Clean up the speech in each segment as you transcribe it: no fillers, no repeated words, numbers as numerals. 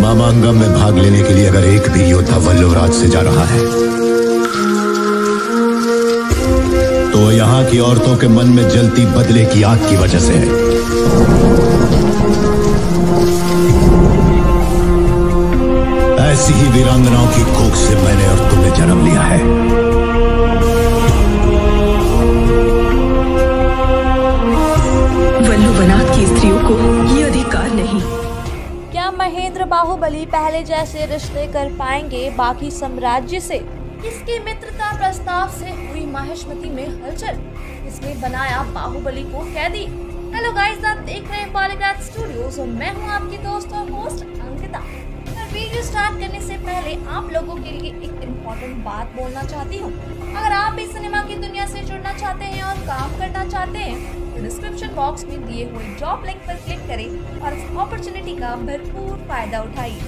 मामांगम में भाग लेने के लिए अगर एक भी योद्धा वल्लवराज से जा रहा है तो यहाँ की औरतों के मन में जलती बदले की आग की वजह से है। ऐसी ही वीरांगनाओं की कोख से मैंने और तुमने जन्म लिया है। वल्लुवनाथ की स्त्रियों को ये अधिकार नहीं। क्या महेंद्र बाहुबली पहले जैसे रिश्ते कर पाएंगे बाकी साम्राज्य से? किसकी मित्रता प्रस्ताव से हुई माहिष्मती में हलचल? किसने बनाया बाहुबली को कैदी? हेलो गाइस, आप देख रहे हैं पॉलीग्राफ स्टूडियोज और मैं हूं आपकी दोस्त और होस्ट अंकिता। वीडियो स्टार्ट करने से पहले आप लोगों के लिए एक इम्पोर्टेंट बात बोलना चाहती हूँ। अगर आप भी सिनेमा की दुनिया से जुड़ना चाहते हैं और काम करना चाहते हैं तो डिस्क्रिप्शन बॉक्स में दिए हुए जॉब लिंक पर क्लिक करें और इस अपॉर्चुनिटी का भरपूर फायदा उठाइए।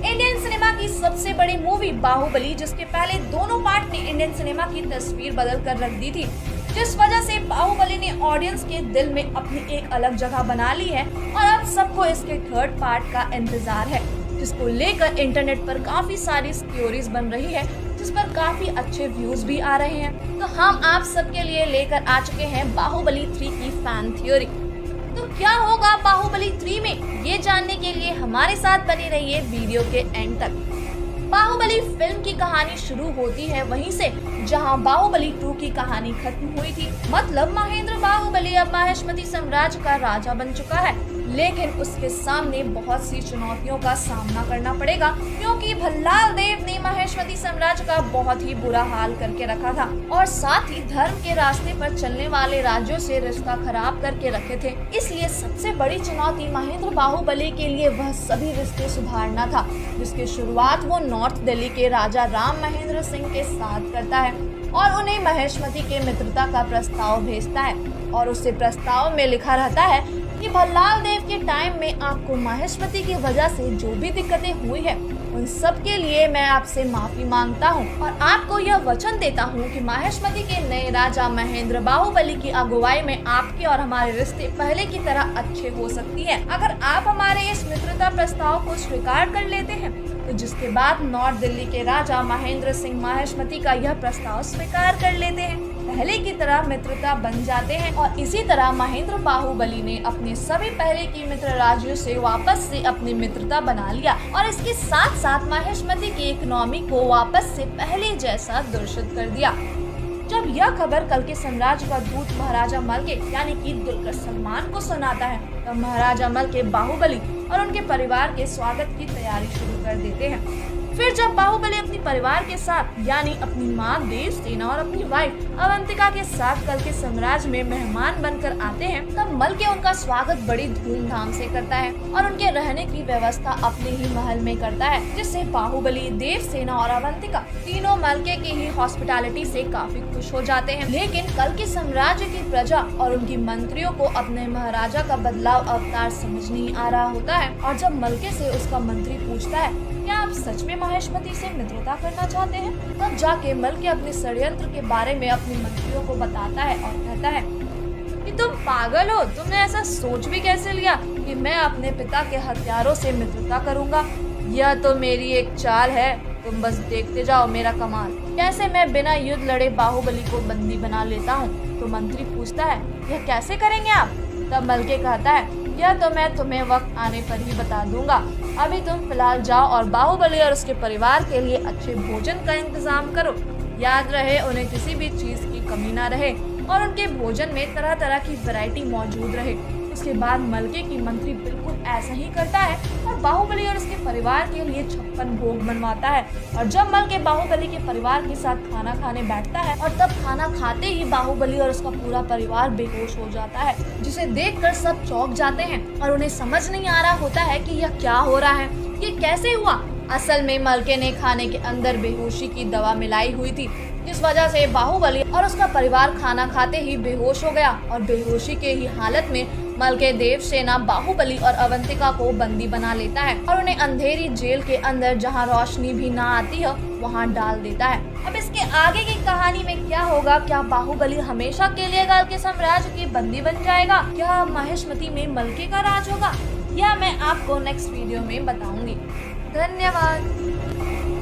इंडियन सिनेमा की सबसे बड़ी मूवी बाहुबली, जिसके पहले दोनों पार्ट ने इंडियन सिनेमा की तस्वीर बदल कर रख दी थी, जिस वजह से बाहुबली ने ऑडियंस के दिल में अपनी एक अलग जगह बना ली है और अब सबको इसके थर्ड पार्ट का इंतजार है, जिसको लेकर इंटरनेट पर काफी सारी थ्योरीज बन रही है, जिस पर काफी अच्छे व्यूज भी आ रहे हैं। तो हम आप सबके लिए लेकर आ चुके हैं बाहुबली 3 की फैन थ्योरी। तो क्या होगा बाहुबली 3 में, ये जानने के लिए हमारे साथ बने रहिए वीडियो के एंड तक। बाहुबली फिल्म की कहानी शुरू होती है वहीं से जहां बाहुबली 2 की कहानी खत्म हुई थी। मतलब महेंद्र बाहुबली अब माहिष्मती साम्राज्य का राजा बन चुका है, लेकिन उसके सामने बहुत सी चुनौतियों का सामना करना पड़ेगा, क्योंकि भल्लाल देव ने माहिष्मती साम्राज्य का बहुत ही बुरा हाल करके रखा था और साथ ही धर्म के रास्ते पर चलने वाले राज्यों से रिश्ता खराब करके रखे थे। इसलिए सबसे बड़ी चुनौती महेंद्र बाहुबली के लिए वह सभी रिश्ते सुधारना था, जिसकी शुरुआत वो नॉर्थ दिल्ली के राजा राम महेंद्र सिंह के साथ करता है और उन्हें माहिष्मती के मित्रता का प्रस्ताव भेजता है। और उससे प्रस्ताव में लिखा रहता है कि भल्लाल देव के टाइम में आपको माहिष्मती की वजह से जो भी दिक्कतें हुई है उन सब के लिए मैं आपसे माफी मांगता हूँ और आपको यह वचन देता हूँ कि माहिष्मती के नए राजा महेंद्र बाहुबली की अगुवाई में आपके और हमारे रिश्ते पहले की तरह अच्छे हो सकती है, अगर आप हमारे इस मित्रता प्रस्ताव को स्वीकार कर लेते हैं। तो जिसके बाद नॉर्थ दिल्ली के राजा महेंद्र सिंह माहिष्मती का यह प्रस्ताव स्वीकार कर लेते हैं, पहले की तरह मित्रता बन जाते हैं और इसी तरह महेंद्र बाहुबली ने अपने सभी पहले की मित्र राज्यों से वापस से अपनी मित्रता बना लिया और इसके साथ साथ माहिष्मती की इकोनॉमी को वापस से पहले जैसा दूषित कर दिया। जब यह खबर कल के साम्राज्य का दूत महाराजा मलके यानी कि दुलकर सलमान को सुनाता है, तब महाराजा मलके बाहुबली और उनके परिवार के स्वागत की तैयारी शुरू कर देते हैं। फिर जब बाहुबली अपने परिवार के साथ यानी अपनी माँ देवसेना और अपनी वाइफ अवंतिका के साथ कल के साम्राज्य में मेहमान बनकर आते हैं, तब मलके उनका स्वागत बड़ी धूमधाम से करता है और उनके रहने की व्यवस्था अपने ही महल में करता है, जिससे बाहुबली, देवसेना और अवंतिका तीनों मलके की ही हॉस्पिटैलिटी से काफी खुश हो जाते हैं। लेकिन कल के साम्राज्य की प्रजा और उनकी मंत्रियों को अपने महाराजा का बदलाव अवतार समझ नहीं आ रहा होता है और जब मलके से उसका मंत्री पूछता है क्या आप सच में माहिष्मती से मित्रता करना चाहते हैं, तब जाके मलके अपने षड्यंत्र के बारे में अपने मंत्रियों को बताता है और कहता है कि तुम पागल हो, तुमने ऐसा सोच भी कैसे लिया कि मैं अपने पिता के हथियारों से मित्रता करूंगा। यह तो मेरी एक चाल है, तुम बस देखते जाओ मेरा कमाल, कैसे मैं बिना युद्ध लड़े बाहुबली को बंदी बना लेता हूँ। तो मंत्री पूछता है यह कैसे करेंगे आप? तब मलके कहता है यह तो मैं तुम्हें वक्त आने पर ही बता दूंगा, अभी तुम फिलहाल जाओ और बाहुबली और उसके परिवार के लिए अच्छे भोजन का इंतजाम करो। याद रहे उन्हें किसी भी चीज की कमी ना रहे और उनके भोजन में तरह तरह की वैरायटी मौजूद रहे। उसके बाद मलके की मंत्री बिल्कुल ऐसा ही करता है और बाहुबली और उसके परिवार के लिए 56 भोग बनवाता है। और जब मलके बाहुबली के परिवार के साथ खाना खाने बैठता है और तब खाना खाते ही बाहुबली और उसका पूरा परिवार बेहोश हो जाता है, जिसे देखकर सब चौंक जाते हैं और उन्हें समझ नहीं आ रहा होता है कि यह क्या हो रहा है, ये कैसे हुआ। असल में मलके ने खाने के अंदर बेहोशी की दवा मिलाई हुई थी, जिस वजह से बाहुबली और उसका परिवार खाना खाते ही बेहोश हो गया और बेहोशी के ही हालत में मलके देवसेना बाहुबली और अवंतिका को बंदी बना लेता है और उन्हें अंधेरी जेल के अंदर जहां रोशनी भी ना आती है वहां डाल देता है। अब इसके आगे की कहानी में क्या होगा? क्या बाहुबली हमेशा के लिए कल के साम्राज्य की बंदी बन जाएगा? क्या माहिष्मती में मलके का राज होगा? यह मैं आपको नेक्स्ट वीडियो में बताऊंगी। धन्यवाद।